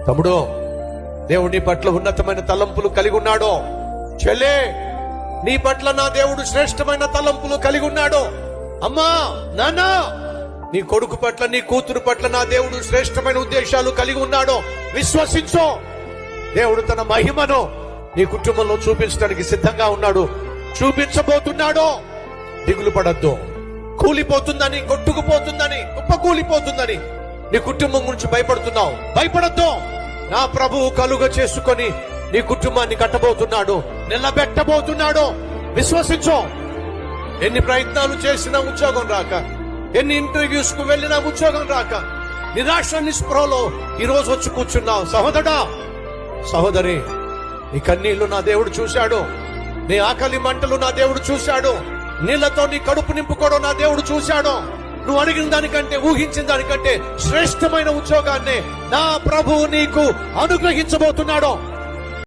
తమ్ముడు, దేవుడి పట్ల ఉన్నతమైన తలంపులు కలిగి ఉన్నాడు. చెల్లే, నీ పట్ల నా దేవుడు శ్రేష్టమైన తలంపులు కలిగి ఉన్నాడు. అమ్మా, నాన్న, నీ కొడుకు పట్ల, నీ కూతురు పట్ల నా దేవుడు శ్రేష్టమైన ఉద్దేశాలు కలిగి ఉన్నాడు. విశ్వసించు. దేవుడు తన మహిమను నీ కుటుంబంలో చూపించడానికి సిద్ధంగా ఉన్నాడు, చూపించబోతున్నాడు. దిగులు పడద్దు. కూలిపోతుందని, కొట్టుకుపోతుందని, కుప్పకూలిపోతుందని నీ కుటుంబం గురించి భయపడుతున్నావు. భయపడద్దు. నా ప్రభువు కలుగ చేసుకొని నీ కుటుంబాన్ని కట్టబోతున్నాడు, నిలబెట్టబోతున్నాడు. విశ్వసించు. ఎన్ని ప్రయత్నాలు చేసినా ఉద్యోగం రాక, ఎన్ని ఇంటర్వ్యూస్ కు వెళ్ళినా ఉద్యోగం రాక, నిరాశ నిస్పృహలో ఈ రోజు వచ్చి కూర్చున్నావు. సహోదరా, సహోదరి, నీ కన్నీళ్లు నా దేవుడు చూశాడు. నీ ఆకలి మంటలు నా దేవుడు చూశాడు. నీళ్లతో నీ కడుపు నింపుకోవడం నా దేవుడు చూశాడు. నువ్వు అడిగిన దానికంటే, ఊహించిన దానికంటే శ్రేష్టమైన ఉద్యోగాన్ని నా ప్రభువు నీకు అనుగ్రహించబోతున్నాడు.